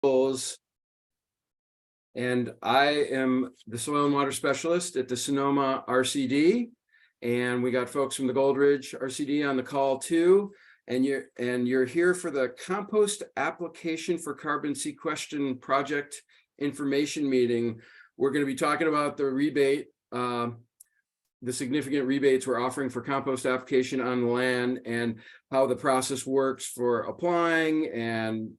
And I am the soil and water specialist at the Sonoma RCD. And we got folks from the Goldridge RCD on the call too. And you're here for the compost application for carbon sequestration project information meeting. We're going to be talking about the rebate, the significant rebates we're offering for compost application on the land, and how the process works for applying and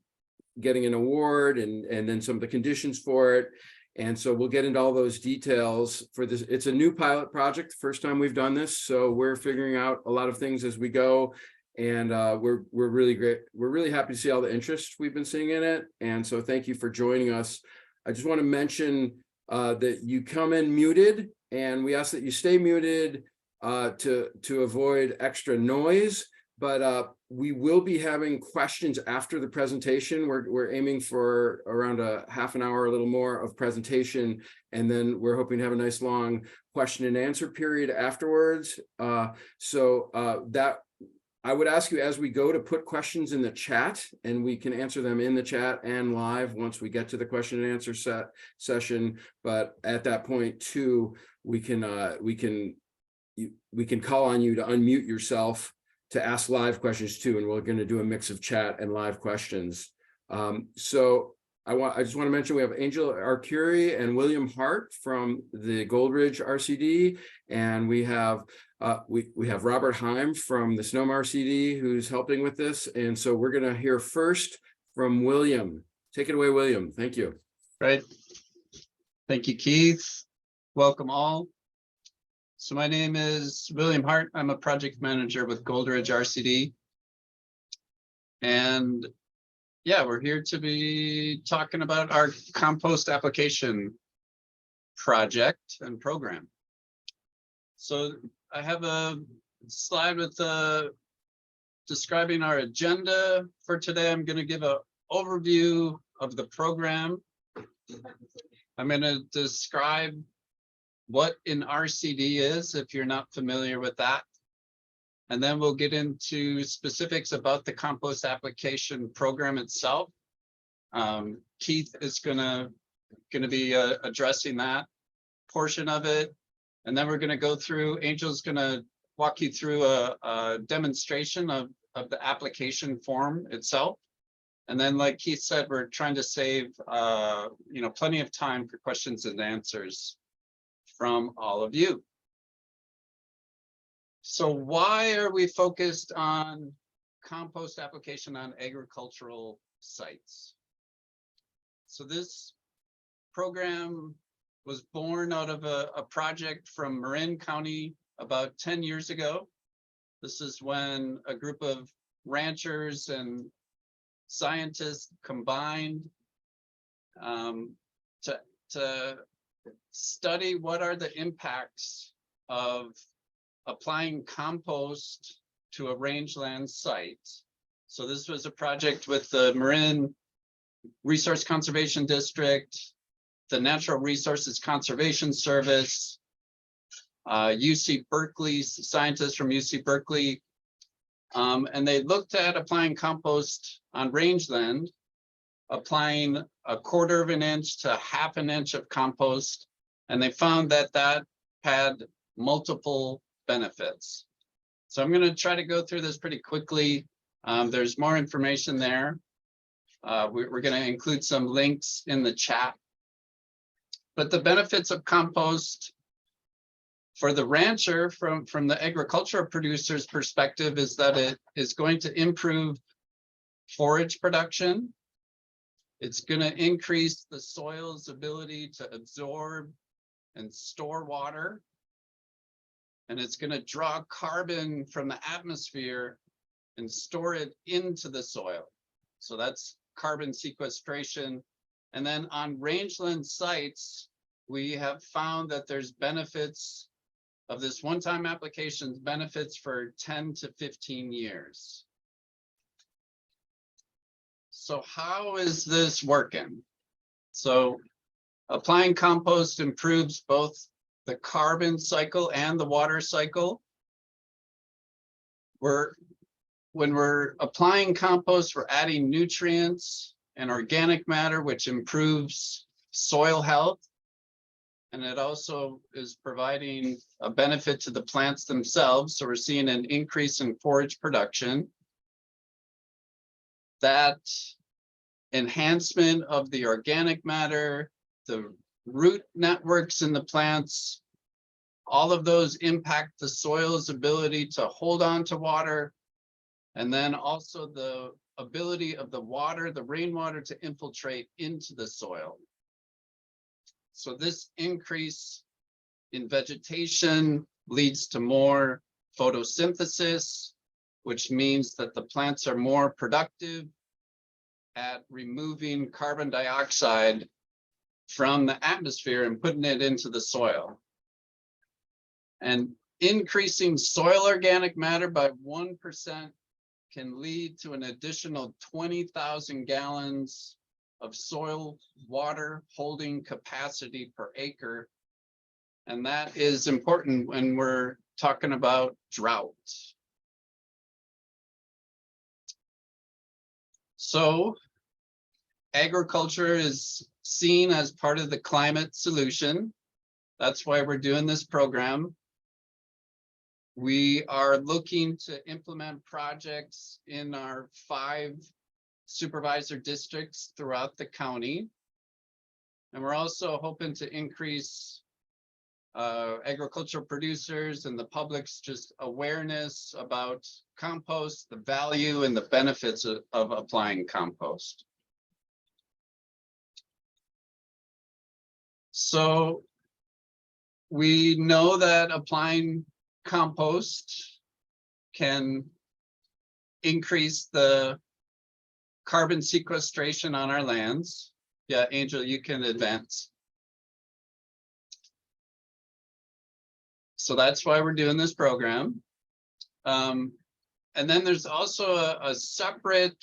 getting an award, and then some of the conditions for it. And so we'll get into all those details for this. It's a new pilot project, first time we've done this, so we're figuring out a lot of things as we go. And we're really great. We're really happy to see all the interest we've been seeing in it. And so thank you for joining us. I just want to mention that you come in muted, and we ask that you stay muted to avoid extra noise. But we will be having questions after the presentation. We're aiming for around a half an hour, a little more of presentation, and then we're hoping to have a nice long question and answer period afterwards. That I would ask you as we go to put questions in the chat, and we can answer them in the chat and live once we get to the question and answer session. But at that point too, we can call on you to unmute yourself to ask live questions too, and we're going to do a mix of chat and live questions. So I just want to mention we have Angel Arcuri and William Hart from the Goldridge RCD, and we have Robert Heim from the Sonoma RCD who's helping with this. And so we're going to hear first from William. Take it away, William. Thank you. Right. Thank you, Keith. Welcome all. So my name is William Hart. I'm a project manager with Goldridge RCD. And yeah, we're here to be talking about our compost application project and program. So I have a slide with describing our agenda for today. I'm going to give an overview of the program. I'm going to describe what an RCD is, if you're not familiar with that. And then we'll get into specifics about the compost application program itself. Keith is gonna be addressing that portion of it. And then we're gonna go through, Angel's gonna walk you through a demonstration of the application form itself. And then, like Keith said, we're trying to save plenty of time for questions and answers from all of you. So why are we focused on compost application on agricultural sites? So this program was born out of a project from Marin County about 10 years ago. This is when a group of ranchers and scientists combined to study what are the impacts of applying compost to a rangeland site. So this was a project with the Marin Resource Conservation District, the Natural Resources Conservation Service, UC Berkeley, scientists from UC Berkeley, and they looked at applying compost on rangeland, applying 1/4 of an inch to 1/2 an inch of compost, and they found that that had multiple benefits. So I'm going to try to go through this pretty quickly. There's more information there. We're going to include some links in the chat. But the benefits of compost for the rancher from the agricultural producer's perspective is that it is going to improve forage production. It's going to increase the soil's ability to absorb and store water. And it's going to draw carbon from the atmosphere and store it into the soil. So that's carbon sequestration. And then on rangeland sites, we have found that there's benefits of this one-time applications, benefits for 10 to 15 years. So how is this working? So applying compost improves both the carbon cycle and the water cycle. When we're applying compost, we're adding nutrients and organic matter, which improves soil health. And it also is providing a benefit to the plants themselves. So we're seeing an increase in forage production. That enhancement of the organic matter, the root networks in the plants, all of those impact the soil's ability to hold on to water. And then also the ability of the water, the rainwater, to infiltrate into the soil. So this increase in vegetation leads to more photosynthesis, which means that the plants are more productive at removing carbon dioxide from the atmosphere and putting it into the soil. And increasing soil organic matter by 1% can lead to an additional 20,000 gallons of soil water holding capacity per acre. And that is important when we're talking about drought. So agriculture is seen as part of the climate solution. That's why we're doing this program. We are looking to implement projects in our 5 supervisor districts throughout the county. And we're also hoping to increase agricultural producers and the public's just awareness about compost, the value and the benefits of applying compost. So we know that applying compost can increase the carbon sequestration on our lands. Yeah, Angel, you can advance. So that's why we're doing this program. And then there's also a separate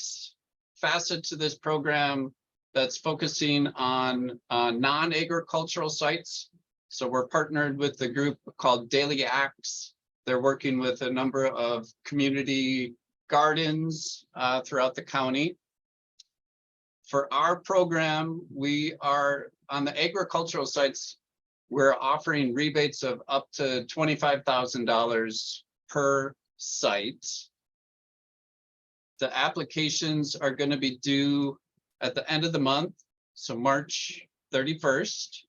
facet to this program that's focusing on non-agricultural sites. So we're partnered with the group called Daily Acts. They're working with a number of community gardens throughout the county. For our program, we are on the agricultural sites, we're offering rebates of up to $25,000 per site. The applications are going to be due at the end of the month, so March 31st.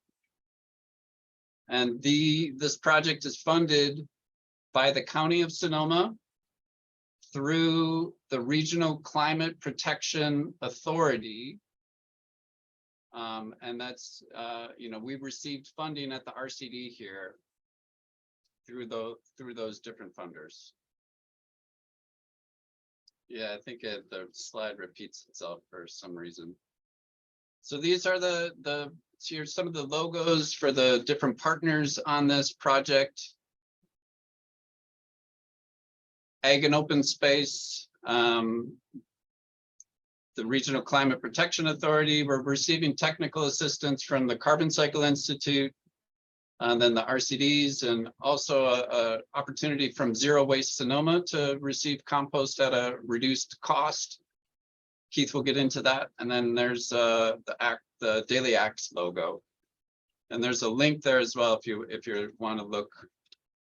And this project is funded by the County of Sonoma through the Regional Climate Protection Authority. And that's, we've received funding at the RCD here through those different funders. Yeah, I think the slide repeats itself for some reason. So these are here's some of the logos for the different partners on this project. Ag and Open Space, the Regional Climate Protection Authority. We're receiving technical assistance from the Carbon Cycle Institute, and then the RCDs, and also a opportunity from Zero Waste Sonoma to receive compost at a reduced cost. Keith will get into that. And then there's the Daily Acts logo. And there's a link there as well if you want to look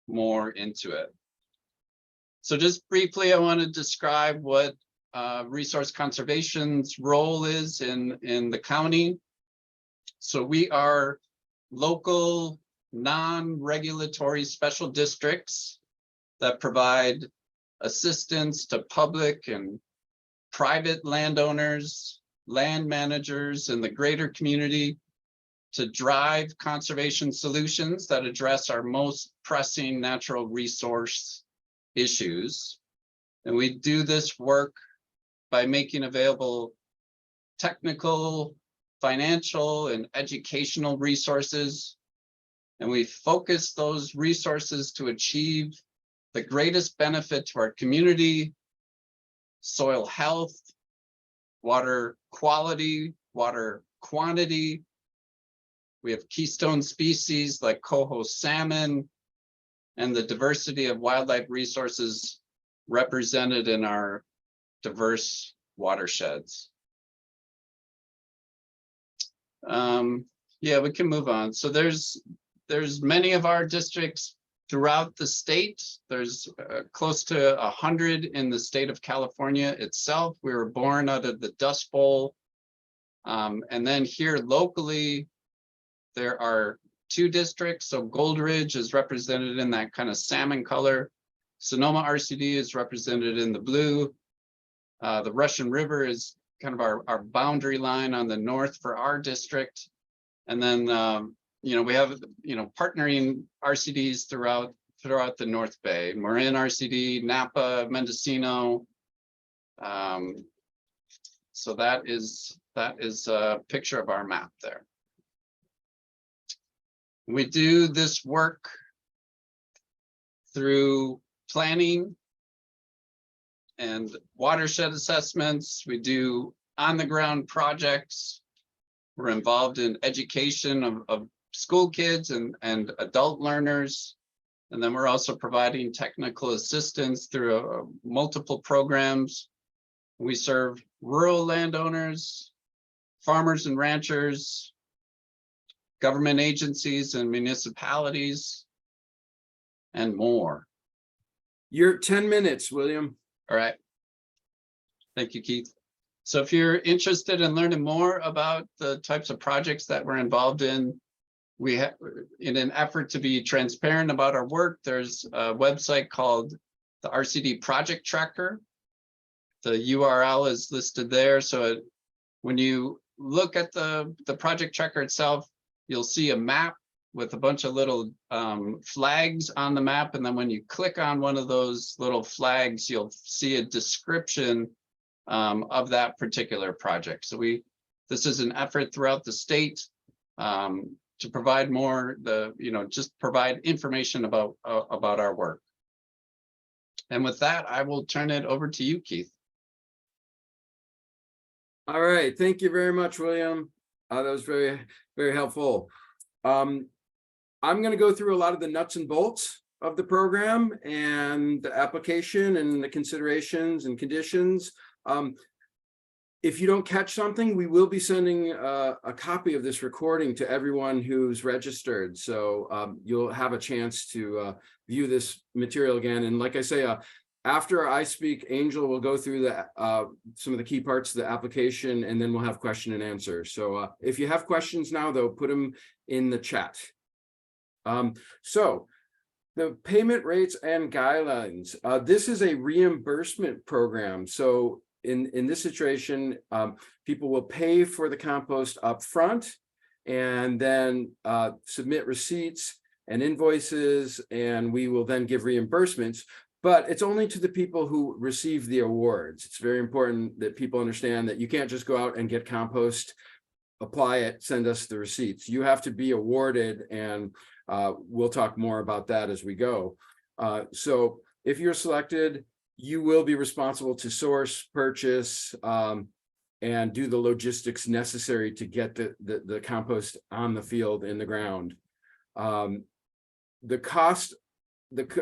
more into it. So just briefly, I want to describe what resource conservation's role is in the county. So we are local, non-regulatory special districts that provide assistance to public and private landowners, land managers, and the greater community to drive conservation solutions that address our most pressing natural resource issues. And we do this work by making available technical, financial, and educational resources. And we focus those resources to achieve the greatest benefit to our community, soil health, water quality, water quantity. We have keystone species like coho salmon and the diversity of wildlife resources represented in our diverse watersheds. Yeah, we can move on. So there's many of our districts throughout the state. There's close to 100 in the state of California itself. We were born out of the Dust Bowl. And then here locally, there are 2 districts. So Gold Ridge is represented in that kind of salmon color. Sonoma RCD is represented in the blue. The Russian River is kind of our boundary line on the north for our district. And then, we have, partnering RCDs throughout the North Bay, Marin RCD, Napa, Mendocino. So that is a picture of our map there. We do this work through planning and watershed assessments. We do on-the-ground projects. We're involved in education of school kids and adult learners. And then we're also providing technical assistance through multiple programs. We serve rural landowners, farmers and ranchers, government agencies and municipalities, and more. You're 10 minutes, William. All right. Thank you, Keith. So if you're interested in learning more about the types of projects that we're involved in, we have, in an effort to be transparent about our work, there's a website called the RCD Project Tracker. The URL is listed there. So when you look at the project tracker itself, you'll see a map with a bunch of little flags on the map. And then when you click on one of those little flags, you'll see a description of that particular project. So this is an effort throughout the state to provide more, just provide information about our work. And with that, I will turn it over to you, Keith. All right, thank you very much, William. That was very, very helpful. I'm going to go through a lot of the nuts and bolts of the program and the application and the considerations and conditions. If you don't catch something, we will be sending a copy of this recording to everyone who's registered. So you'll have a chance to view this material again. And like I say, after I speak, Angel will go through some of the key parts of the application, and then we'll have question and answer. So if you have questions now, though, put them in the chat. So the payment rates and guidelines. This is a reimbursement program. So in this situation, people will pay for the compost up front and then submit receipts and invoices, and we will then give reimbursements. But it's only to the people who receive the awards. It's very important that people understand that you can't just go out and get compost, apply it, send us the receipts. You have to be awarded, and we'll talk more about that as we go. So if you're selected, you will be responsible to source, purchase, and do the logistics necessary to get the compost on the field in the ground. The cost,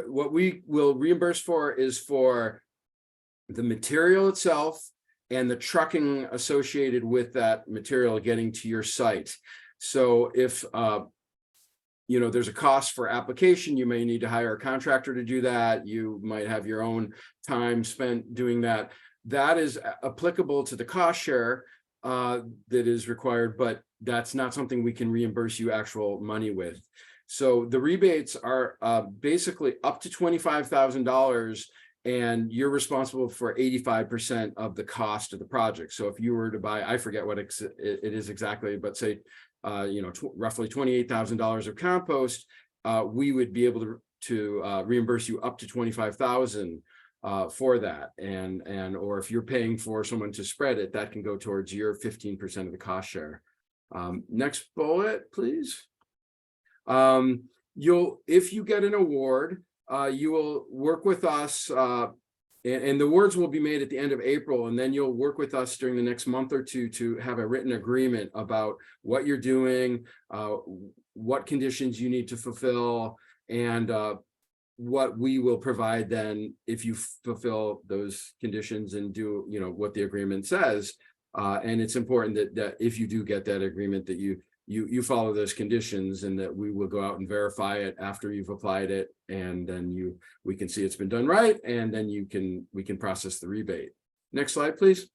what we will reimburse for is for the material itself and the trucking associated with that material getting to your site. So if there's a cost for application, you may need to hire a contractor to do that. You might have your own time spent doing that. That is applicable to the cost share that is required, but that's not something we can reimburse you actual money with. So the rebates are basically up to $25,000, and you're responsible for 85% of the cost of the project. So if you were to buy, I forget what it is exactly, but say, roughly $28,000 of compost, we would be able to reimburse you up to $25,000 for that. Or if you're paying for someone to spread it, that can go towards your 15% of the cost share. Next bullet, please. If you get an award, you will work with us, and the awards will be made at the end of April, and then you'll work with us during the next month or two to have a written agreement about what you're doing, what conditions you need to fulfill, and what we will provide then if you fulfill those conditions and do what the agreement says. And it's important that if you do get that agreement, that you follow those conditions, and that we will go out and verify it after you've applied it, and then we can see it's been done right, and then we can process the rebate. Next slide, please.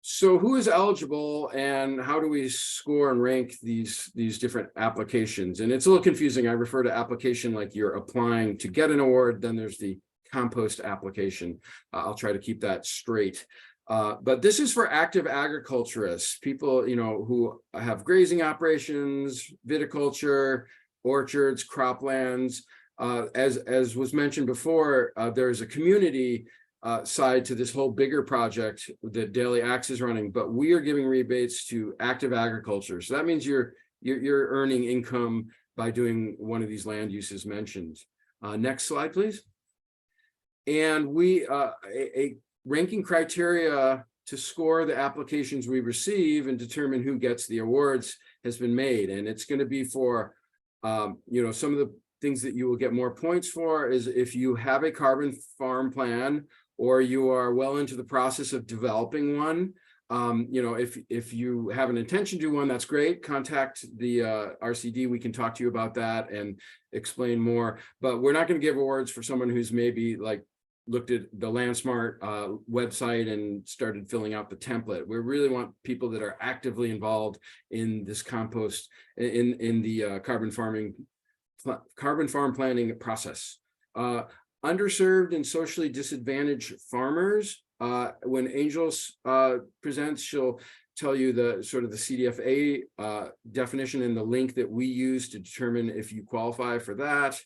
So who is eligible, and how do we score and rank these different applications? And it's a little confusing. I refer to application like you're applying to get an award, then there's the compost application. I'll try to keep that straight. But this is for active agriculturists, people, who have grazing operations, viticulture, orchards, croplands. As was mentioned before, there's a community side to this whole bigger project that Daily Axe is running, but we are giving rebates to active agriculture. So that means you're earning income by doing one of these land uses mentioned. Next slide, please. And a ranking criteria to score the applications we receive and determine who gets the awards has been made. And it's going to be for, some of the things that you will get more points for is if you have a carbon farm plan, or you are well into the process of developing one. If you have an intention to do one, that's great. Contact the RCD. We can talk to you about that and explain more. But we're not going to give awards for someone who's maybe like looked at the LandSmart website and started filling out the template. We really want people that are actively involved in this compost, in the carbon farm planning process. Underserved and socially disadvantaged farmers. When Angel presents, she'll tell you the sort of the CDFA definition and the link that we use to determine if you qualify for that.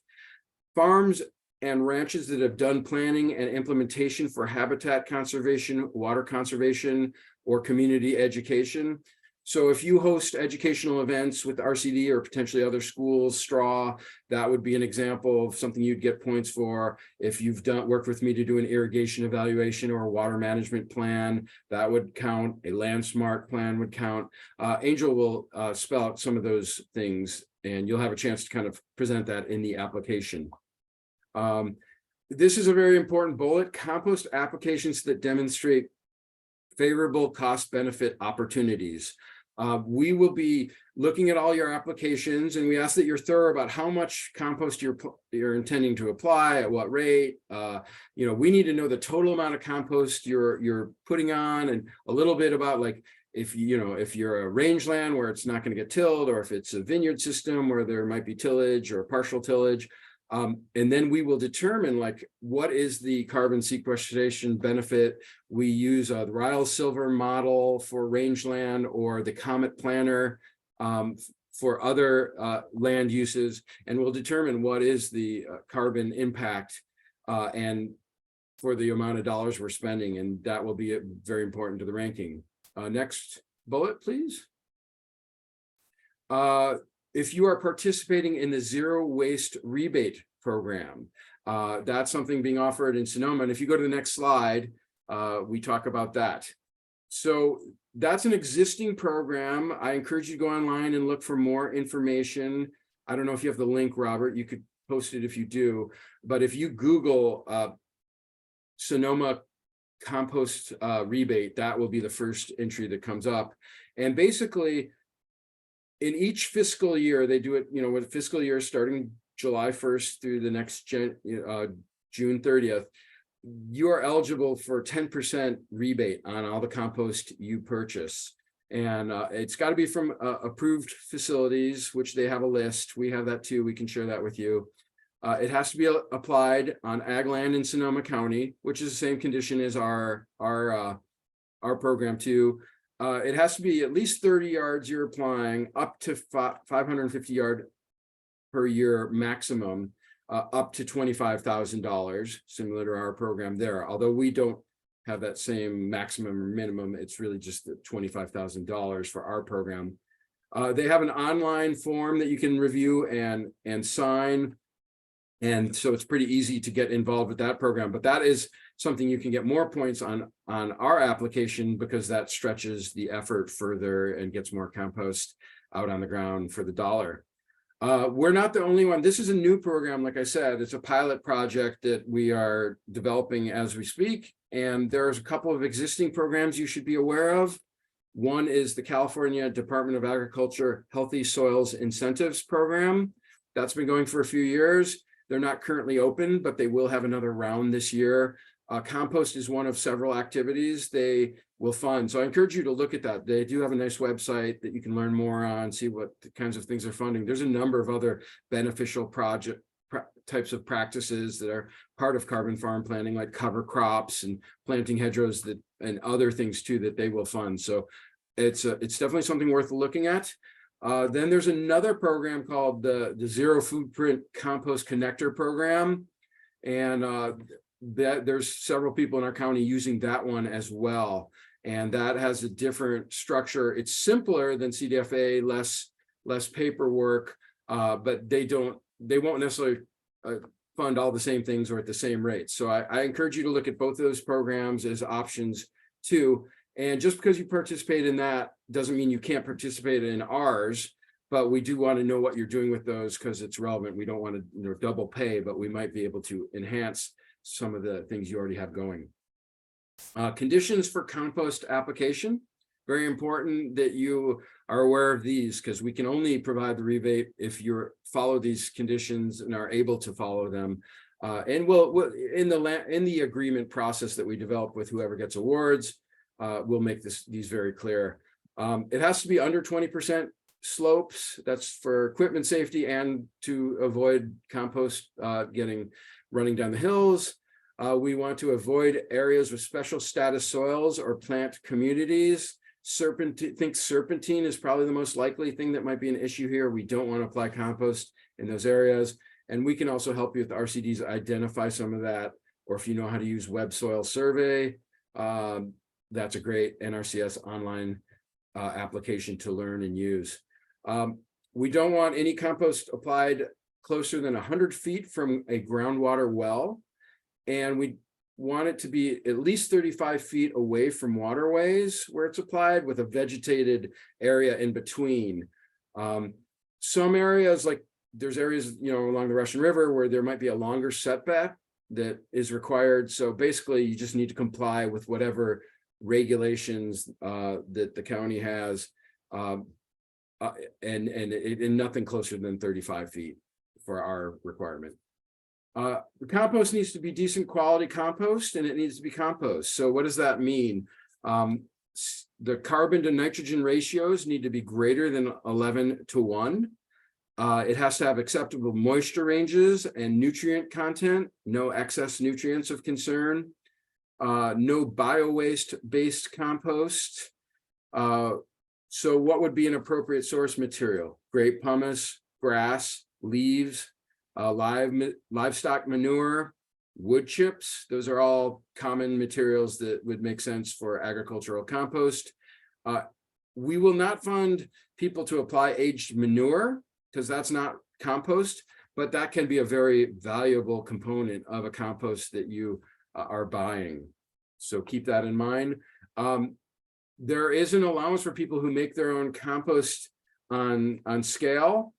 Farms and ranches that have done planning and implementation for habitat conservation, water conservation, or community education. So if you host educational events with RCD or potentially other schools, STRAW, that would be an example of something you'd get points for. If you've worked with me to do an irrigation evaluation or a water management plan, that would count. A LandSmart plan would count. Angel will spell out some of those things, and you'll have a chance to kind of present that in the application. This is a very important bullet: compost applications that demonstrate favorable cost-benefit opportunities. We will be looking at all your applications, and we ask that you're thorough about how much compost you're intending to apply, at what rate. We need to know the total amount of compost you're putting on, and a little bit about, like, if you're a rangeland where it's not going to get tilled, or if it's a vineyard system where there might be tillage or partial tillage. And then we will determine, like, what is the carbon sequestration benefit. We use the Ryle Silver model for rangeland, or the Comet Planner for other land uses, and we'll determine what is the carbon impact and for the amount of dollars we're spending, and that will be very important to the ranking. Next bullet, please. If you are participating in the zero waste rebate program, that's something being offered in Sonoma. And if you go to the next slide, we talk about that. So that's an existing program. I encourage you to go online and look for more information. I don't know if you have the link, Robert. You could post it if you do. But if you Google Sonoma compost rebate, that will be the first entry that comes up. And basically, in each fiscal year, they do it, with fiscal year starting July 1st through the next June 30th, you are eligible for 10% rebate on all the compost you purchase. And it's got to be from approved facilities, which they have a list. We have that too. We can share that with you. It has to be applied on ag land in Sonoma County, which is the same condition as our program too. It has to be at least 30 yards you're applying, up to 550 yard per year maximum, up to $25,000, similar to our program there. Although we don't have that same maximum or minimum, it's really just the $25,000 for our program. They have an online form that you can review and sign. And so it's pretty easy to get involved with that program, but that is something you can get more points on our application, because that stretches the effort further and gets more compost out on the ground for the dollar. We're not the only one. This is a new program. Like I said, it's a pilot project that we are developing as we speak. And there's a couple of existing programs you should be aware of. One is the California Department of Agriculture Healthy Soils Incentives Program. That's been going for a few years. They're not currently open, but they will have another round this year. Compost is one of several activities they will fund. So I encourage you to look at that. They do have a nice website that you can learn more on, see what kinds of things they're funding. There's a number of other beneficial types of practices that are part of carbon farm planning, like cover crops and planting hedgerows and other things too that they will fund. So it's definitely something worth looking at. Then there's another program called the Zero Footprint Compost Connector Program. And there's several people in our county using that one as well. And that has a different structure. It's simpler than CDFA, less paperwork, but they won't necessarily fund all the same things or at the same rates. So I encourage you to look at both of those programs as options too. And just because you participate in that doesn't mean you can't participate in ours, but we do want to know what you're doing with those because it's relevant. We don't want to double pay, but we might be able to enhance some of the things you already have going. Conditions for compost application. Very important that you are aware of these because we can only provide the rebate if you follow these conditions and are able to follow them. And we'll in the agreement process that we develop with whoever gets awards, we'll make these very clear. It has to be under 20% slopes. That's for equipment safety and to avoid compost running down the hills. We want to avoid areas with special status soils or plant communities. Serpentine is probably the most likely thing that might be an issue here. We don't want to apply compost in those areas. And we can also help you with RCDs identify some of that, or if you know how to use web soil survey, that's a great NRCS online application to learn and use. We don't want any compost applied closer than 100 feet from a groundwater well. And we want it to be at least 35 feet away from waterways where it's applied with a vegetated area in between. Some areas, like there's areas, along the Russian River where there might be a longer setback that is required. So basically you just need to comply with whatever regulations that the county has and nothing closer than 35 feet for our requirement. The compost needs to be decent quality compost and it needs to be compost. So what does that mean? The carbon to nitrogen ratios need to be greater than 11:1. It has to have acceptable moisture ranges and nutrient content, no excess nutrients of concern, no bio-waste based compost. So what would be an appropriate source material? Grape pumice, grass, leaves, livestock manure, wood chips. Those are all common materials that would make sense for agricultural compost. We will not fund people to apply aged manure because that's not compost, but that can be a very valuable component of a compost that you are buying. So keep that in mind. There is an allowance for people who make their own compost on scale.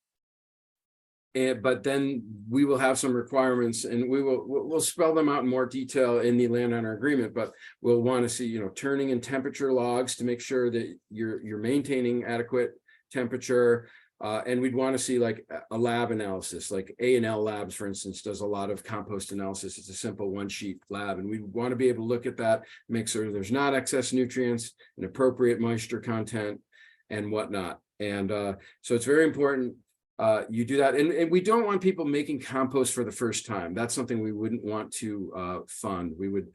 But then we will have some requirements and we'll spell them out in more detail in the landowner agreement, but we'll want to see, turning and temperature logs to make sure that you're maintaining adequate temperature. And we'd want to see like a lab analysis, like A&L Labs, for instance, does a lot of compost analysis. It's a simple one-sheet lab. And we want to be able to look at that, make sure there's not excess nutrients and appropriate moisture content and whatnot. And so it's very important you do that. And we don't want people making compost for the first time. That's something we wouldn't want to fund. We would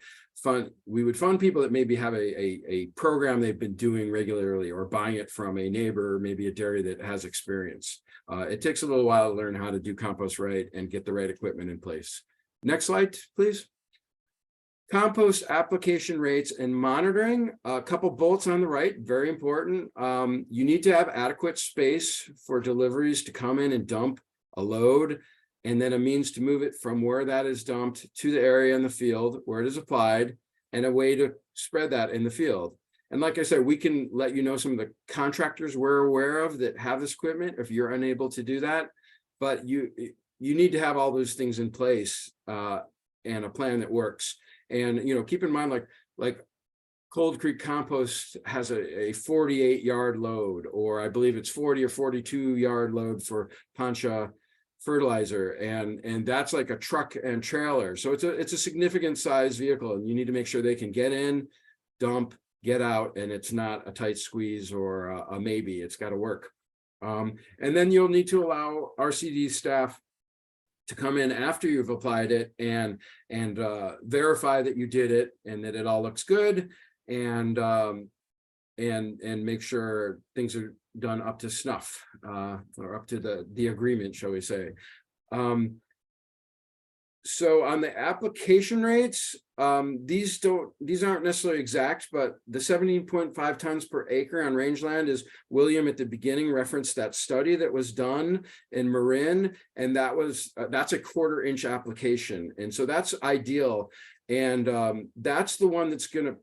fund people that maybe have a program they've been doing regularly or buying it from a neighbor, or maybe a dairy that has experience. It takes a little while to learn how to do compost right and get the right equipment in place. Next slide, please. Compost application rates and monitoring. A couple bullets on the right, very important. You need to have adequate space for deliveries to come in and dump a load, and then a means to move it from where that is dumped to the area in the field where it is applied, and a way to spread that in the field. And like I said, we can let you know some of the contractors we're aware of that have this equipment if you're unable to do that. but you need to have all those things in place, and a plan that works. And, keep in mind, like Cold Creek Compost has a 48-yard load, or I believe it's 40 or 42-yard load for Pancha fertilizer, and that's like a truck and trailer. So it's a significant size vehicle, and you need to make sure they can get in, dump, get out, and it's not a tight squeeze or a maybe. It's got to work. And then you'll need to allow RCD staff to come in after you've applied it and verify that you did it and that it all looks good, and make sure things are done up to snuff, or up to the agreement, shall we say. So on the application rates, these aren't necessarily exact, but the 17.5 tons per acre on rangeland is, William at the beginning referenced that study that was done in Marin, and that's a 1/4 inch application. And so that's ideal. And that's the one that's going to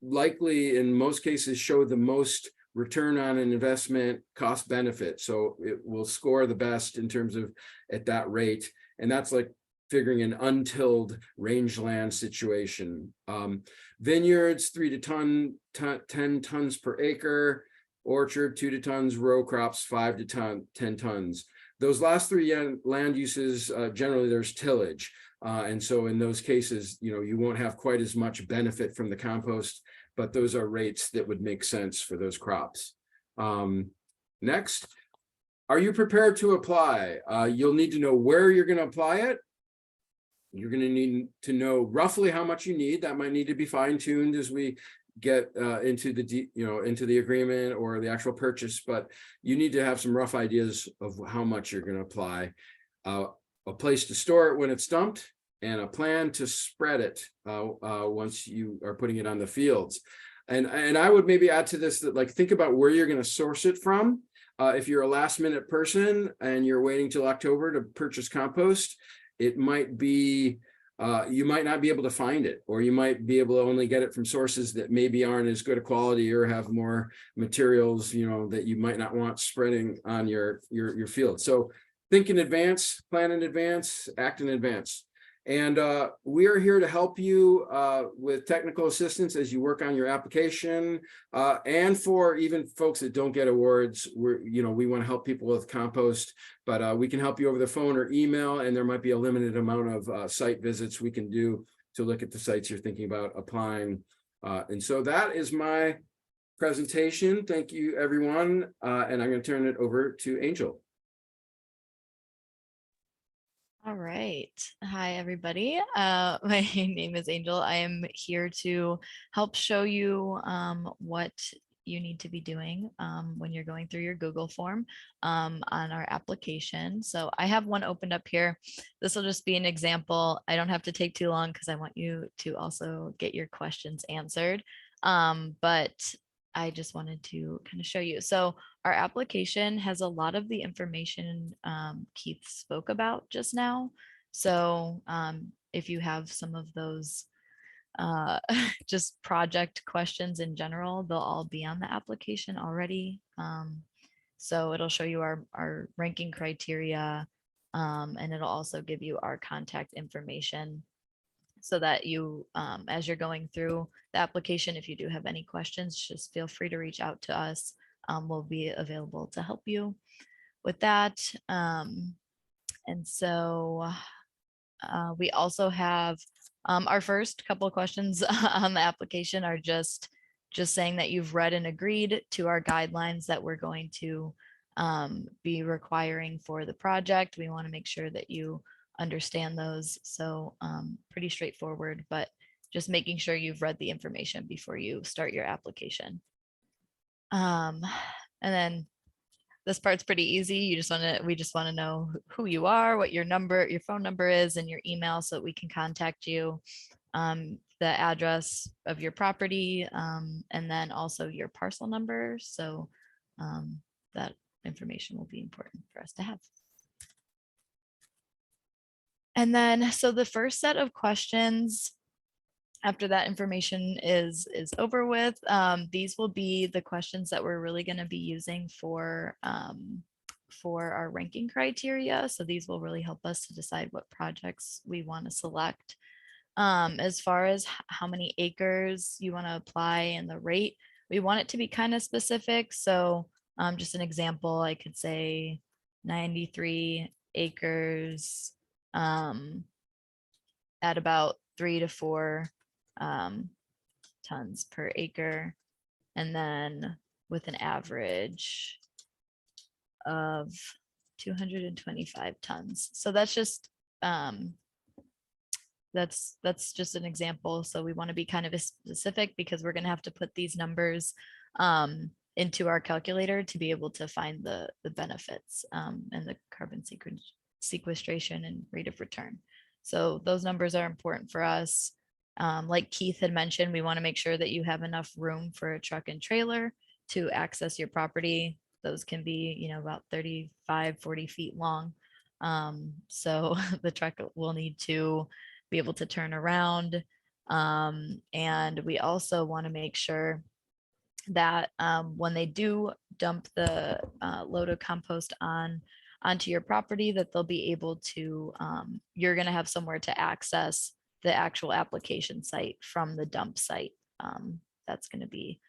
likely in most cases show the most return on an investment cost benefit. So it will score the best in terms of at that rate. And that's like figuring an untilled rangeland situation. Vineyards, 3 to 10 tons per acre. Orchard, 2 to tons. Row crops, 5 to 10 tons. Those last 3 land uses, generally there's tillage. And so in those cases, you won't have quite as much benefit from the compost, but those are rates that would make sense for those crops. Next, are you prepared to apply? You'll need to know where you're going to apply it. You're going to need to know roughly how much you need. That might need to be fine-tuned as we get into the agreement or the actual purchase, but you need to have some rough ideas of how much you're going to apply. A place to store it when it's dumped, and a plan to spread it once you are putting it on the fields. And I would maybe add to this that, like, think about where you're going to source it from. If you're a last minute person and you're waiting till October to purchase compost, it might be, you might not be able to find it, or you might be able to only get it from sources that maybe aren't as good a quality or have more materials, that you might not want spreading on your field. So think in advance, plan in advance, act in advance. And we are here to help you with technical assistance as you work on your application, and for even folks that don't get awards. We want to help people with compost, but we can help you over the phone or email, and there might be a limited amount of site visits we can do to look at the sites you're thinking about applying. And so that is my presentation. Thank you, everyone. And I'm going to turn it over to Angel. All right. Hi, everybody. My name is Angel. I am here to help show you what you need to be doing when you're going through your Google form on our application. So I have one opened up here. This will just be an example. I don't have to take too long because I want you to also get your questions answered. But I just wanted to kind of show you. So our application has a lot of the information Keith spoke about just now. So if you have some of those just project questions in general, they'll all be on the application already. So it'll show you our ranking criteria, and it'll also give you our contact information, so that you, as you're going through the application, if you do have any questions, just feel free to reach out to us. We'll be available to help you with that. And so we also have our first couple of questions on the application are just saying that you've read and agreed to our guidelines that we're going to be requiring for the project. We want to make sure that you understand those. So pretty straightforward, but just making sure you've read the information before you start your application. And then this part's pretty easy. We just want to know who you are, what your phone number is, and your email, so that we can contact you, the address of your property, and then also your parcel number. So that information will be important for us to have. And then, so the first set of questions after that information is over with, these will be the questions that we're really going to be using for for our ranking criteria. So these will really help us to decide what projects we want to select. As far as how many acres you want to apply and the rate, we want it to be kind of specific. So just an example, I could say 93 acres at about 3 to 4 tons per acre. And then with an average of 225 tons. So that's just that's just an example. So we want to be kind of specific because we're going to have to put these numbers into our calculator to be able to find the benefits and the carbon sequestration and rate of return. So those numbers are important for us. Like Keith had mentioned, we want to make sure that you have enough room for a truck and trailer to access your property. Those can be, you know, about 35, 40 feet long. So the truck will need to be able to turn around. And we also want to make sure that when they do dump the load of compost onto your property, that they'll be able to, you're going to have somewhere to access the actual application site from the dump site. That's going to be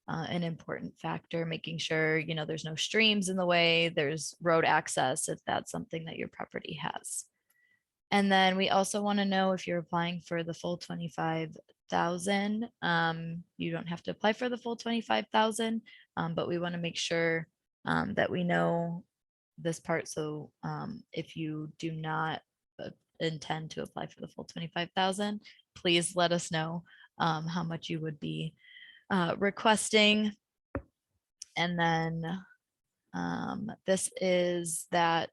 an important factor, making sure, you know, there's no streams in the way, there's road access if that's something that your property has. And then we also want to know if you're applying for the full 25,000. You don't have to apply for the full 25,000, but we want to make sure that we know this part. So if you do not intend to apply for the full 25,000, please let us know how much you would be requesting. And then this is that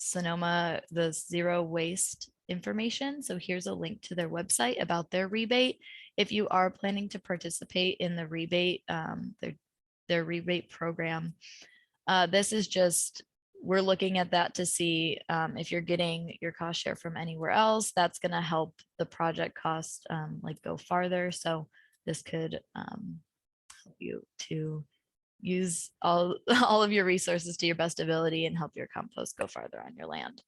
Sonoma, the zero waste information. So here's a link to their website about their rebate. If you are planning to participate in the rebate, their rebate program, this is just, we're looking at that to see if you're getting your cost share from anywhere else, that's going to help the project cost like go farther. So this could help you to use all of your resources to your best ability and help your compost go farther on your land.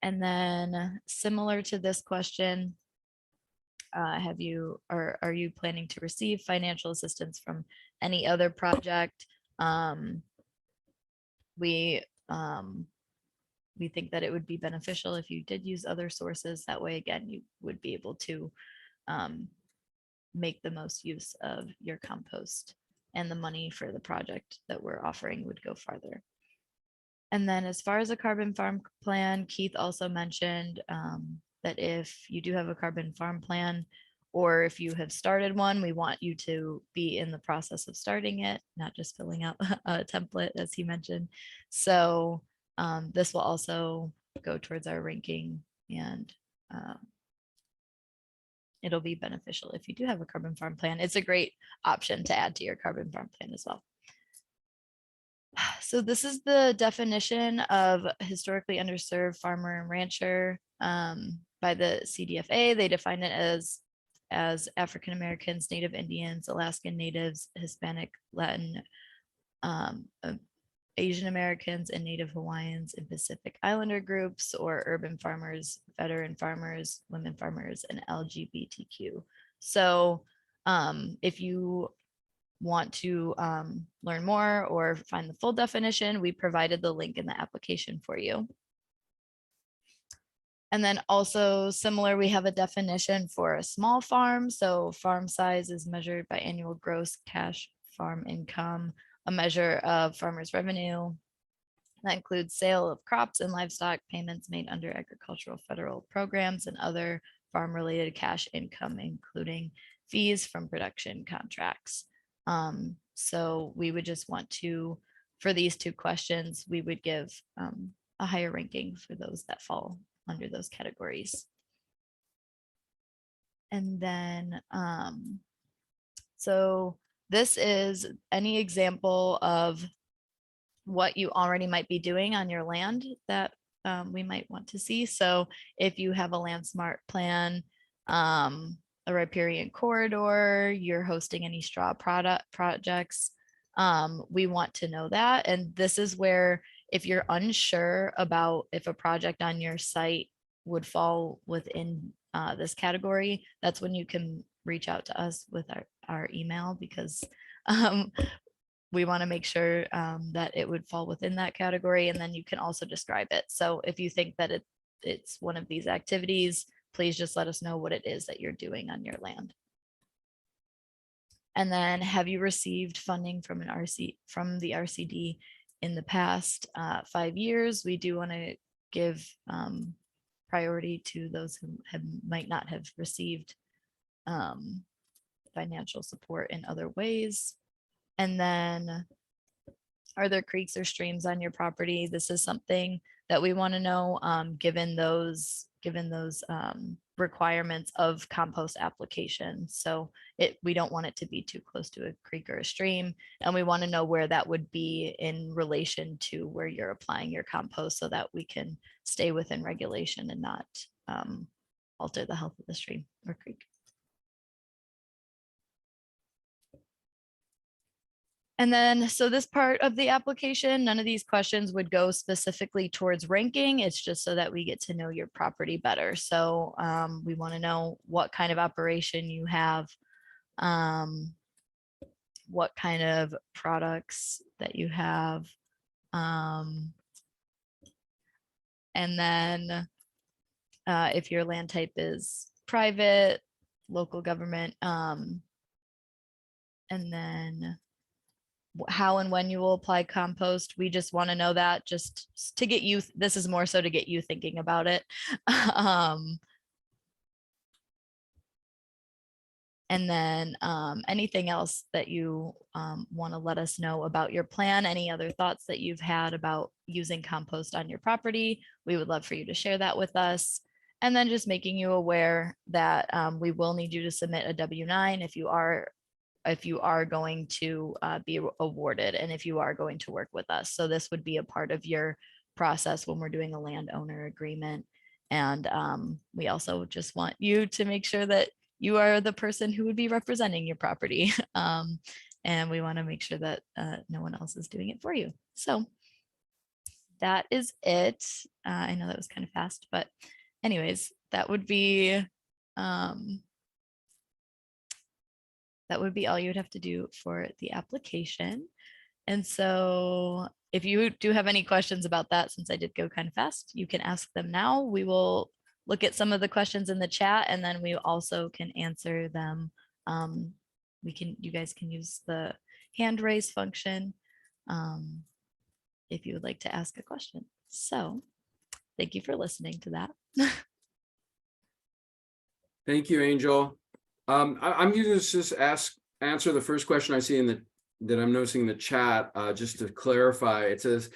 And then similar to this question, are you planning to receive financial assistance from any other project? We think that it would be beneficial if you did use other sources. That way, again, you would be able to make the most use of your compost, and the money for the project that we're offering would go farther. And then as far as a carbon farm plan, Keith also mentioned that if you do have a carbon farm plan, or if you have started one, we want you to be in the process of starting it, not just filling out a template, as he mentioned. So this will also go towards our ranking, and it'll be beneficial if you do have a carbon farm plan. It's a great option to add to your carbon farm plan as well. So this is the definition of historically underserved farmer and rancher by the CDFA. They define it as African Americans, Native Indians, Alaskan Natives, Hispanic, Latin, Asian Americans, and Native Hawaiians and Pacific Islander groups, or urban farmers, veteran farmers, women farmers, and LGBTQ. So if you want to learn more or find the full definition, we provided the link in the application for you. And then also similar, we have a definition for a small farm. So farm size is measured by annual gross cash farm income, a measure of farmers' revenue. That includes sale of crops and livestock, payments made under agricultural federal programs, and other farm-related cash income, including fees from production contracts. So we would just want to, for these two questions, we would give a higher ranking for those that fall under those categories. And then, so this is any example of what you already might be doing on your land that we might want to see. So if you have a land smart plan, a riparian corridor, you're hosting any straw projects, We want to know that. And this is where, if you're unsure about if a project on your site would fall within this category, that's when you can reach out to us with our email, because um, we want to make sure that it would fall within that category. And then you can also describe it. So if you think that it's one of these activities, please just let us know what it is that you're doing on your land. And then, have you received funding from the RCD in the past 5 years? We do want to give priority to those who might not have received financial support in other ways. And then, are there creeks or streams on your property? This is something that we want to know, given those requirements of compost application. So we don't want it to be too close to a creek or a stream, and we want to know where that would be in relation to where you're applying your compost, so that we can stay within regulation and not alter the health of the stream or creek. And then, so this part of the application, none of these questions would go specifically towards ranking. It's just so that we get to know your property better. So we want to know what kind of operation you have, what kind of products that you have. And then if your land type is private, local government, and then how and when you will apply compost. We just want to know that, just to get you, this is more so to get you thinking about it. And then anything else that you want to let us know about your plan, any other thoughts that you've had about using compost on your property, we would love for you to share that with us. And then just making you aware that we will need you to submit a W-9 if you are going to be awarded, and if you are going to work with us. So this would be a part of your process when we're doing a landowner agreement. And we also just want you to make sure that you are the person who would be representing your property. And we want to make sure that no one else is doing it for you. So that is it. I know that was kind of fast, but anyways, that would be all you would have to do for the application. And so if you do have any questions about that, since I did go kind of fast, you can ask them now. We will look at some of the questions in the chat, and then we also can answer them. You guys can use the hand raise function if you would like to ask a question. So thank you for listening to that. Thank you, Angel. I'm going to just answer the first question I see that I'm noticing in the chat, just to clarify. It says,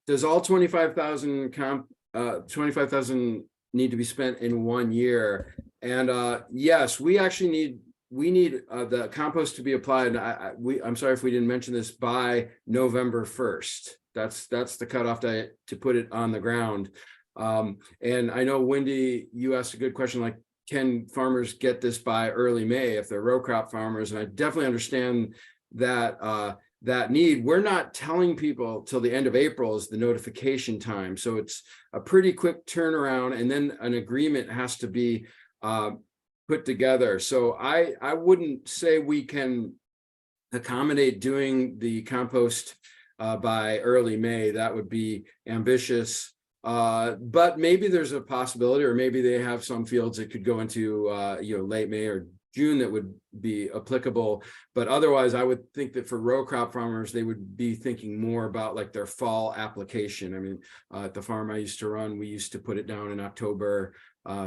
does all 25,000 need to be spent in 1 year? And yes, we actually need the compost to be applied. I'm sorry if we didn't mention this, by November 1st. That's the cutoff date to put it on the ground. And I know, Wendy, you asked a good question, like, can farmers get this by early May if they're row crop farmers? And I definitely understand that that need. We're not telling people till the end of April is the notification time. So it's a pretty quick turnaround, and then an agreement has to be put together. So I wouldn't say we can accommodate doing the compost by early May. That would be ambitious. But maybe there's a possibility, or maybe they have some fields that could go into late May or June that would be applicable. But otherwise, I would think that for row crop farmers, they would be thinking more about like their fall application. I mean, at the farm I used to run, we used to put it down in October,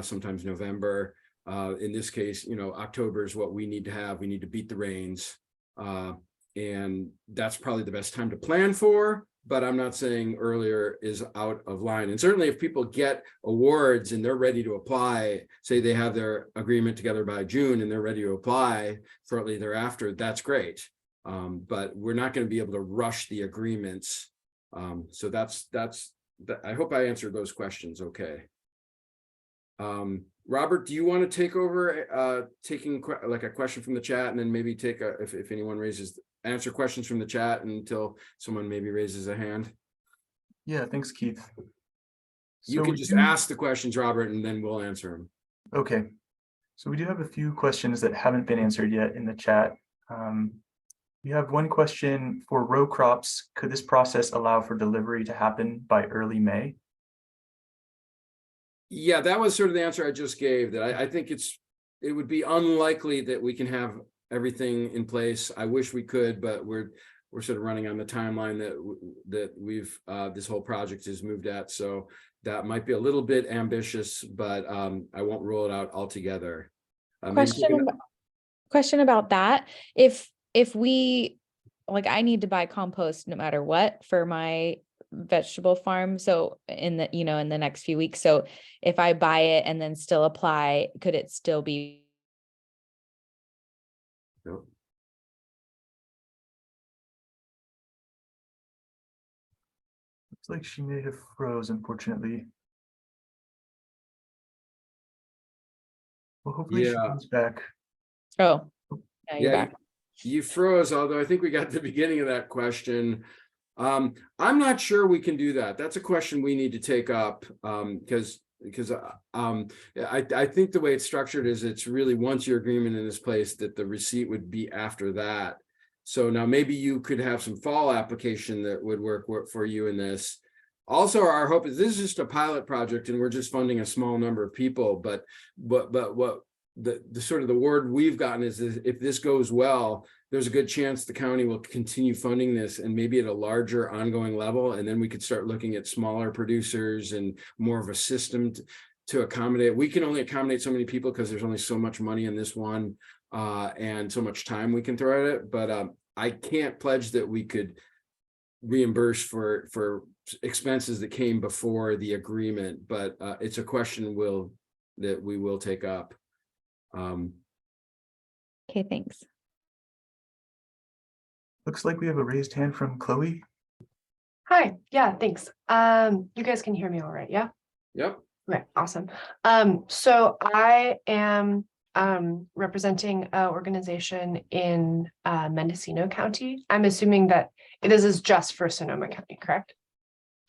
sometimes November. In this case, October is what we need to have. We need to beat the rains. And that's probably the best time to plan for. But I'm not saying earlier is out of line. And certainly if people get awards and they're ready to apply, say they have their agreement together by June and they're ready to apply shortly thereafter, that's great. But we're not going to be able to rush the agreements. So that's I hope I answered those questions okay. Robert, do you want to take over taking like a question from the chat, and then maybe take if anyone raises answer questions from the chat until someone maybe raises a hand. Yeah, thanks, Keith. You So can we just do- ask the questions, Robert, and then we'll answer them. Okay, so we do have a few questions that haven't been answered yet in the chat. We have one question for row crops. Could this process allow for delivery to happen by early May? Yeah, that was sort of the answer I just gave, that I think it would be unlikely that we can have everything in place. I wish we could, but we're sort of running on the timeline that we've this whole project is moved at. So that might be a little bit ambitious, but I won't rule it out altogether. Question about that. If we, like, I need to buy compost no matter what for my vegetable farm. So in the, in the next few weeks. So if I buy it and then still apply, could it still be? No. Looks like she may have froze, unfortunately. Well, hopefully she Yeah. comes back. Oh, now you're Yeah, back. you froze, although I think we got the beginning of that question. I'm not sure we can do that. That's a question we need to take up, because I think the way it's structured is it's really once your agreement in this place that the receipt would be after that. So now maybe you could have some fall application that would work for you in this. Also, our hope is this is just a pilot project and we're just funding a small number of people, but what the sort of the word we've gotten is if this goes well, there's a good chance the county will continue funding this and maybe at a larger ongoing level. And then we could start looking at smaller producers and more of a system to accommodate. We can only accommodate so many people because there's only so much money in this one and so much time we can throw at it. But I can't pledge that we could reimburse for expenses that came before the agreement, but it's a question that we will take up. Okay, thanks. Looks like we have a raised hand from Chloe. Hi, yeah, thanks. You guys can hear me all right, yeah? Yep. Okay, awesome. So I am representing an organization in Mendocino County. I'm assuming that this is just for Sonoma County, correct?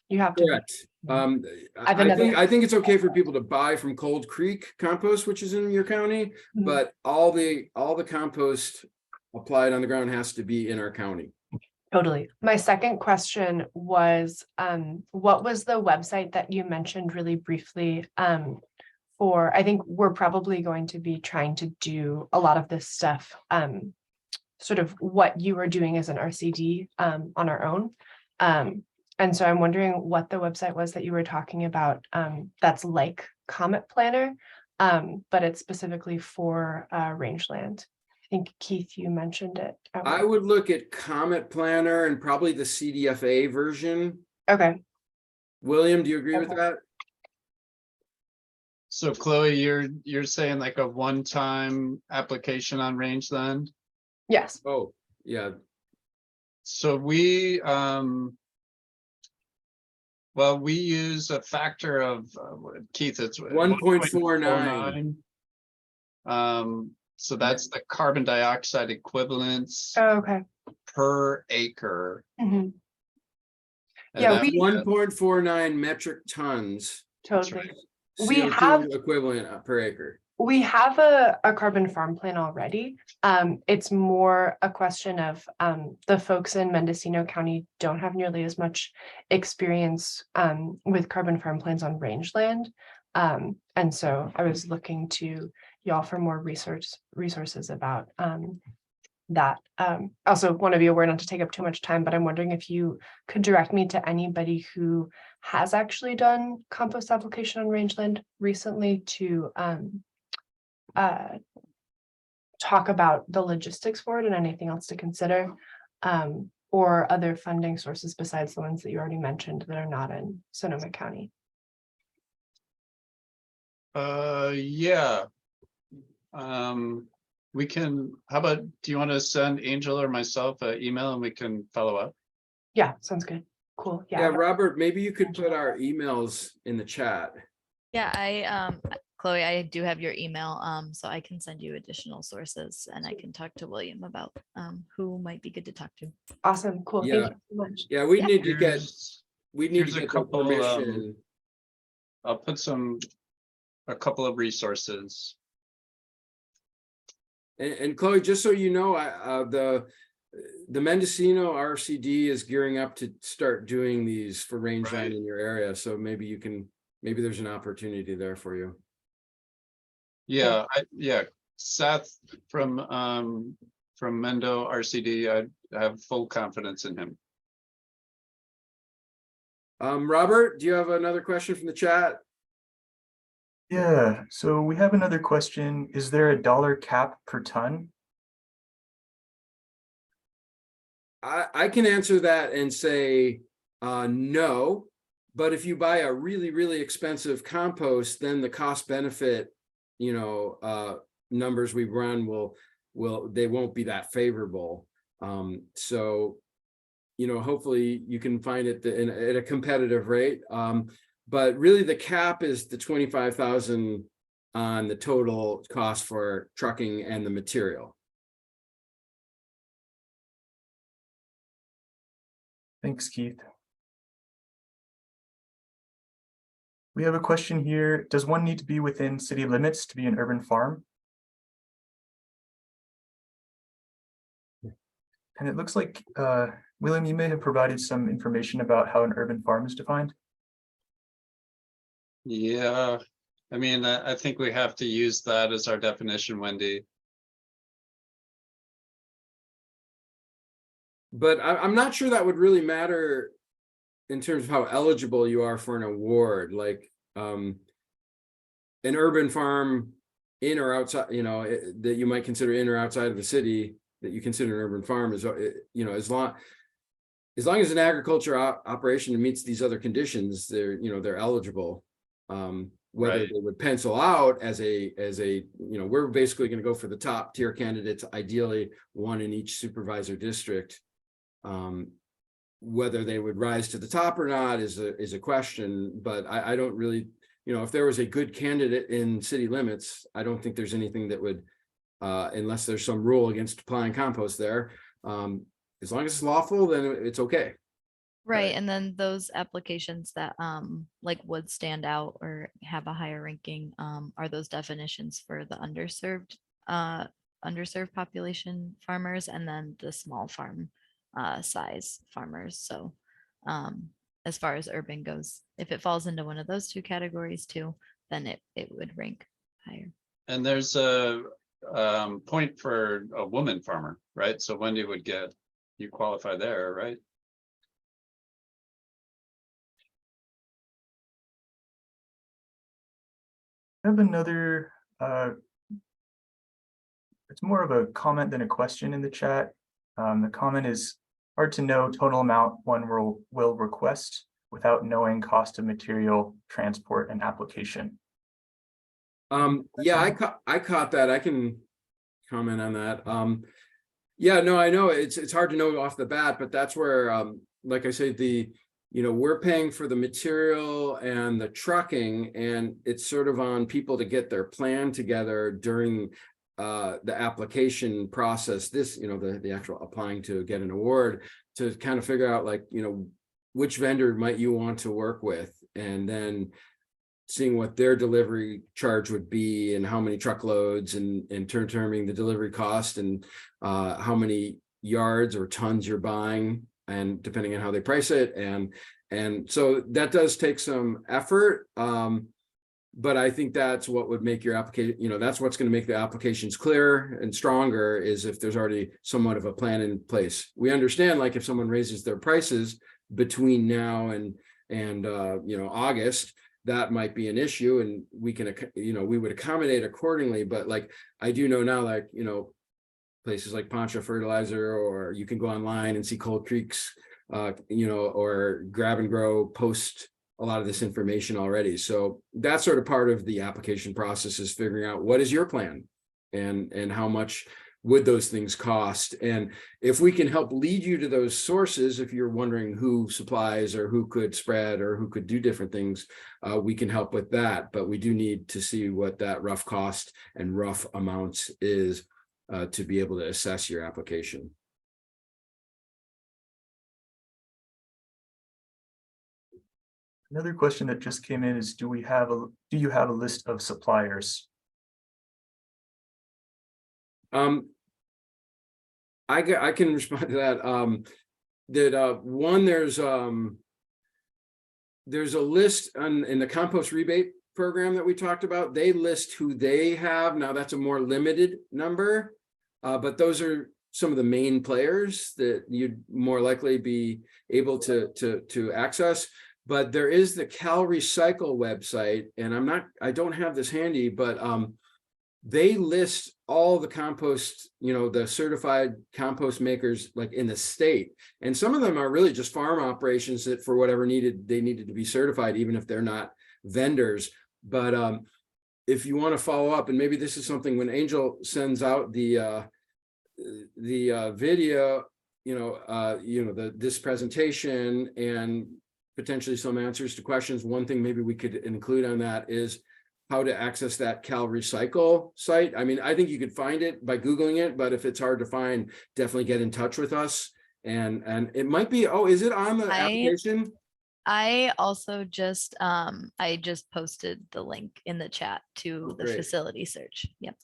You have to. Correct. I've another- I think it's okay for people to buy from Cold Creek Compost, which is in your county, Mhm. but all the compost applied on the ground has to be in our county. Totally. My second question was, what was the website that you mentioned really briefly? I think we're probably going to be trying to do a lot of this stuff, sort of what you were doing as an RCD on our own. And so I'm wondering what the website was that you were talking about that's like Comet Planner, but it's specifically for rangeland. I think Keith, you mentioned it. I would look at Comet Planner and probably the CDFA version. Okay. William, do you agree with Okay. that? So Chloe, you're saying like a one-time application on rangeland? Yes. Oh, yeah. So we well, we use a factor of Keith, it's 1.49. So that's the carbon dioxide equivalents Oh, okay. per acre. Mhm. And Yeah, that- we- 1.49 metric tons. Totally. We CO2 have- equivalent per acre. We have a carbon farm plan already. It's more a question of the folks in Mendocino County don't have nearly as much experience with carbon farm plans on rangeland. And so I was looking to y'all for more resources about that. Also want to be aware not to take up too much time, but I'm wondering if you could direct me to anybody who has actually done compost application on rangeland recently to talk about the logistics for it and anything else to consider, or other funding sources besides the ones that you already mentioned that are not in Sonoma County. Yeah. We can, how about, do you want to send Angel or myself an email and we can follow up? Yeah, sounds good. Cool. Yeah, Yeah. Robert, maybe you could put our emails in the chat. Yeah, Chloe, I do have your email, so I can send you additional sources and I can talk to William about who might be good to talk to. Awesome, cool. Yeah. Thank you so much. Yeah, we Yeah. need to get, Here's- we need to here's a get their couple, permission. I'll put a couple of resources. And Chloe, just so you know, the Mendocino RCD is gearing up to start doing these for rangeland Right. in your area. So maybe there's an opportunity there for you. Yeah, Seth from Mendo RCD, I have full confidence in him. Robert, do you have another question from the chat? Yeah, so we have another question. Is there a dollar cap per ton? I can answer that and say no, but if you buy a really, really expensive compost, then the cost benefit, numbers we run they won't be that favorable. So, hopefully you can find it at a competitive rate. But really the cap is the 25,000 on the total cost for trucking and the material. Thanks, Keith. We have a question here. Does one need to be within city limits to be an urban farm? And it looks like, William, you may have provided some information about how an urban farm is defined. Yeah, I mean, I think we have to use that as our definition, Wendy. But I'm not sure that would really matter in terms of how eligible you are for an award. Like an urban farm in or outside, that you might consider in or outside of the city that you consider an urban farm is, as long as an agriculture operation meets these other conditions, they're eligible. Whether Right. they would pencil out as a we're basically going to go for the top tier candidates, ideally one in each supervisor district. Whether they would rise to the top or not is a question, but I don't really, if there was a good candidate in city limits, I don't think there's anything that would, unless there's some rule against applying compost there, as long as it's lawful, then it's okay. Right, and then those applications that like would stand out or have a higher ranking are those definitions for the underserved population farmers and then the small farm size farmers. So as far as urban goes, if it falls into one of those two categories too, then it would rank higher. And there's a point for a woman farmer, right? So Wendy would you qualify there, right? I have another, it's more of a comment than a question in the chat. The comment is hard to know total amount one will request without knowing cost of material, transport, and application. Yeah, I caught that. I can comment on that. Yeah, no, I know it's hard to know off the bat, but that's where, like I say, we're paying for the material and the trucking, and it's sort of on people to get their plan together during the application process. This, the actual applying to get an award, to kind of figure out which vendor might you want to work with, and then seeing what their delivery charge would be and how many truckloads and determining the delivery cost and how many yards or tons you're buying, and depending on how they price it. And so that does take some effort. But I think that's what would make your application, that's what's going to make the applications clearer and stronger, is if there's already somewhat of a plan in place. We understand, like, if someone raises their prices between now and August, that might be an issue, and we can, we would accommodate accordingly. But I do know now, places like Poncha Fertilizer, or you can go online and see Cold Creek's, or Grab and Grow post a lot of this information already. So that's sort of part of the application process, is figuring out what is your plan and how much would those things cost? And if we can help lead you to those sources, if you're wondering who supplies or who could spread or who could do different things, we can help with that. But we do need to see what that rough cost and rough amounts is to be able to assess your application. Another question that just came in is, do you have a list of suppliers? I can respond to that. There's a list in the compost rebate program that we talked about. They list who they have. Now that's a more limited number, but those are some of the main players that you'd more likely be able to access. But there is the Cal Recycle website, and I don't have this handy, but they list all the compost, the certified compost makers like in the state. And some of them are really just farm operations that for whatever they needed to be certified, even if they're not vendors. But if you want to follow up, and maybe this is something when Angel sends out the video, this presentation and potentially some answers to questions. One thing maybe we could include on that is how to access that Cal Recycle site. I mean, I think you could find it by Googling it, but if it's hard to find, definitely get in touch with us. And it might be, is it on the application? I also just posted the link in the chat to the Great. facility search. Yep.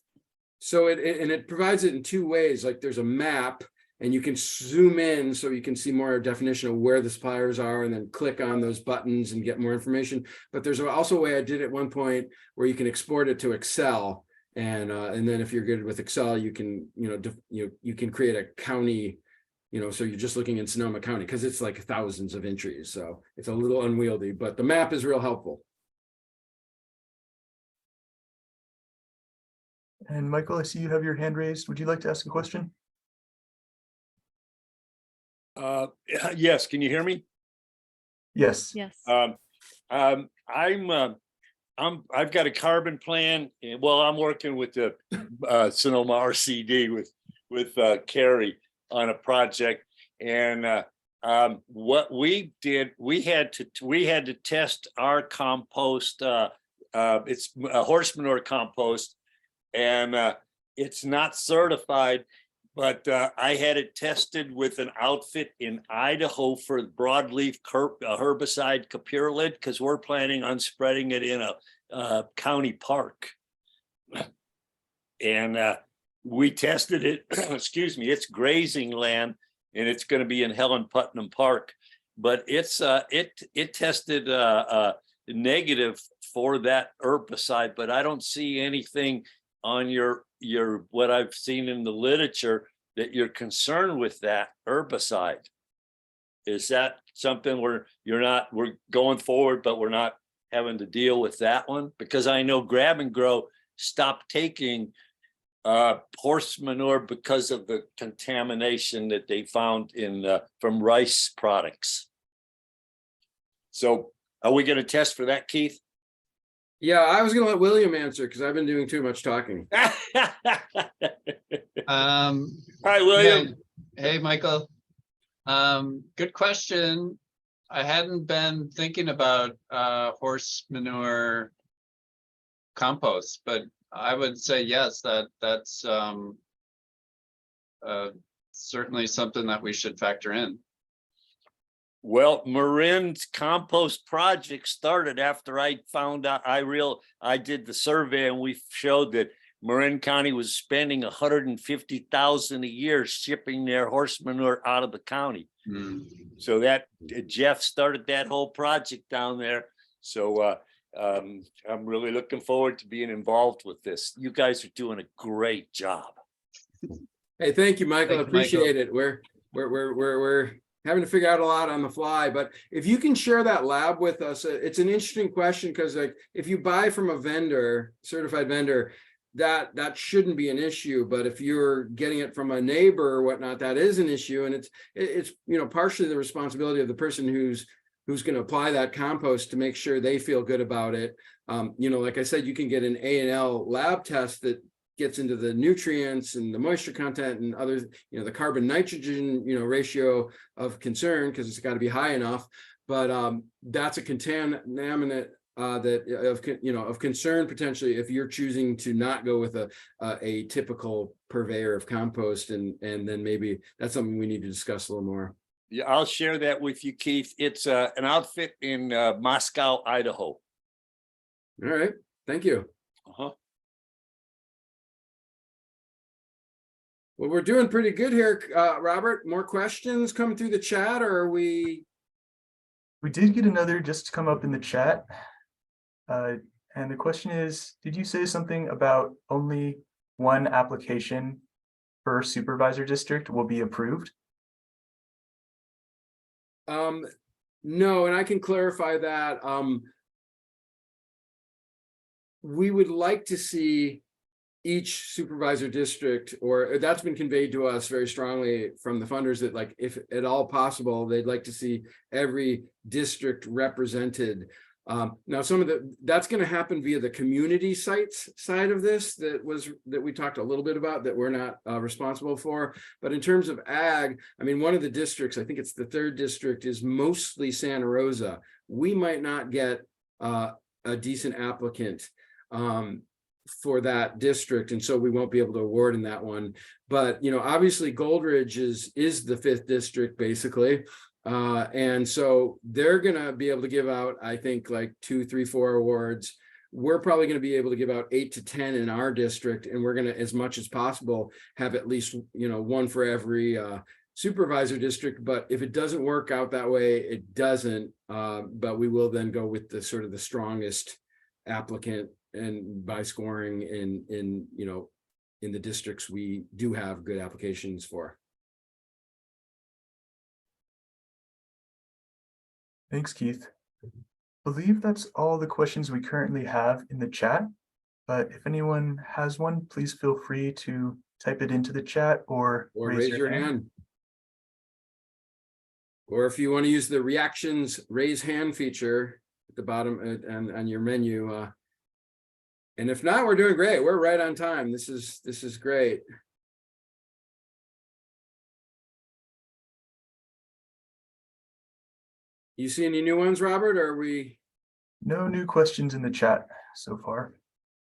So it provides it in two ways. Like there's a map and you can zoom in so you can see more definition of where the suppliers are and then click on those buttons and get more information. But there's also a way I did at one point where you can export it to Excel. And then if you're good with Excel, you can, you can create a county, so you're just looking in Sonoma County because it's like thousands of entries. So it's a little unwieldy, but the map is real helpful. And Michael, I see you have your hand raised. Would you like to ask a question? Yes, can you hear me? Yes. Yes. I've got a carbon plan. Well, I'm working with the Sonoma RCD with Carrie on a project, and what we did, we had to test our compost. It's a horse manure compost, and it's not certified. But I had it tested with an outfit in Idaho for broadleaf herbicide capurolid because we're planning on spreading it in a county park. And we tested it, excuse me, it's grazing land and it's going to be in Helen Putnam Park. But it's it tested negative for that herbicide, but I don't see anything on your what I've seen in the literature that you're concerned with that herbicide. Is that something where we're going forward, but we're not having to deal with that one? Because I know Grab and Grow stopped taking horse manure because of the contamination that they found in from rice products. So are we going to test for that, Keith? Yeah, I was going to let William answer because I've been doing too much talking. Hi, William. Hey, Michael. Good question. I hadn't been thinking about horse manure compost, but I would say yes, that's certainly something that we should factor in. Well, Marin's compost project started after I found out. I did the survey and we showed that Marin County was spending $150,000 a year shipping their horse manure out of the county. So that Jeff started that whole project down there. So I'm really looking forward to being involved with this. You guys are doing a great job. Hey, thank you, Michael. I Thank you, appreciate it. We're having to figure out a lot on the fly, but if you can share that lab with us, it's an interesting question because like if you buy from a vendor, certified vendor, that shouldn't be an issue. But if you're getting it from a neighbor or whatnot, that is an issue. And it's partially the responsibility of the person who's going to apply that compost to make sure they feel good about it. Like I said, you can get an A&L lab test that gets into the nutrients and the moisture content and other, the carbon nitrogen, ratio of concern, because it's got to be high enough. But that's a contaminant of concern potentially if you're choosing to not go with a typical purveyor of compost, and then maybe that's something we need to discuss a little more. Yeah, I'll share that with you, Keith. It's an outfit in Moscow, Idaho. All right, thank you. Uh-huh. Well, we're doing pretty good here, Robert. More questions coming through the chat, or are we? We did get another just come up in the chat. And the question is, did you say something about only one application per supervisor district will be approved? No, and I can clarify that. We would like to see each supervisor district, or that's been conveyed to us very strongly from the funders, that like, if at all possible, they'd like to see every district represented. Now, that's going to happen via the community sites side of this that we talked a little bit about, that we're not responsible for. But in terms of ag, I mean, one of the districts, I think it's the 3rd district, is mostly Santa Rosa. We might not get a decent applicant for that district, and so we won't be able to award in that one. But obviously Goldridge is the 5th district basically. And so they're going to be able to give out, I think, like 2, 3, 4 awards. We're probably going to be able to give out 8 to 10 in our district. And we're going to, as much as possible, have at least, one for every supervisor district. But if it doesn't work out that way, it doesn't. But we will then go with the sort of the strongest applicant, and by scoring in the districts we do have good applications for. Thanks, Keith. I believe that's all the questions we currently have in the chat, but if anyone has one, please feel free to type it into the chat or raise your hand. Or if you want to use the reactions raise hand feature at the bottom and on your menu. And if not, we're doing great. We're right on time. This is great. You see any new ones, Robert, or are we? No new questions in the chat so far.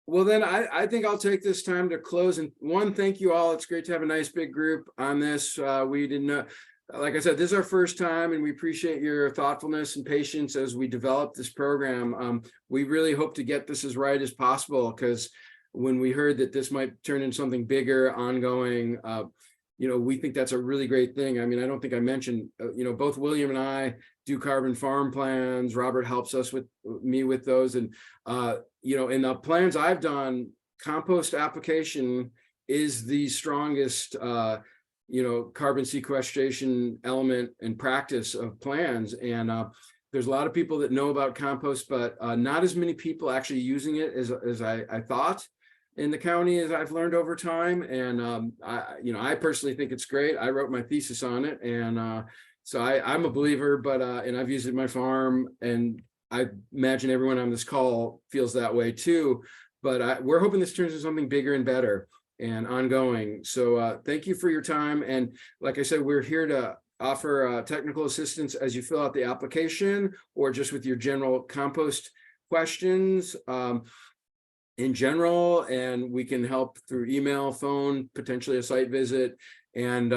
Well, then I think I'll take this time to close. And one, thank you all. It's great to have a nice big group on this. We didn't know, like I said, this is our first time, and we appreciate your thoughtfulness and patience as we develop this program. We really hope to get this as right as possible, because when we heard that this might turn into something bigger, ongoing, we think that's a really great thing. I mean, I don't think I mentioned, both William and I do carbon farm plans. Robert helps us with those. And, in the plans I've done, compost application is the strongest, carbon sequestration element and practice of plans. And there's a lot of people that know about compost, but not as many people actually using it as I thought in the county, as I've learned over time. And I personally think it's great. I wrote my thesis on it, and so I'm a believer. But and I've used it in my farm, and I imagine everyone on this call feels that way too. But we're hoping this turns into something bigger and better and ongoing. So thank you for your time. And like I said, we're here to offer technical assistance as you fill out the application, or just with your general compost questions. In general, and we can help through email, phone, potentially a site visit. And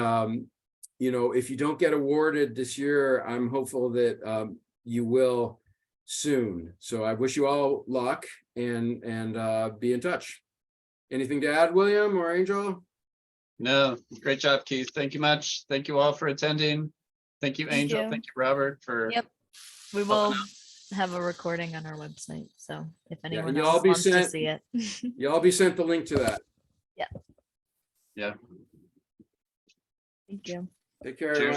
if you don't get awarded this year, I'm hopeful that you will soon. So I wish you all luck, and be in touch. Anything to add, William or Angel? No, great job, Keith. Thank you much. Thank you all for attending. Thank you, Thank Angel. you. Thank you, Robert, for. Yep. We will have a recording on our website, so if anyone you'll else all be wants to sent- see it. You'll all be sent the link to that. Yeah. Thank you. Take care. Cheers. Everyone.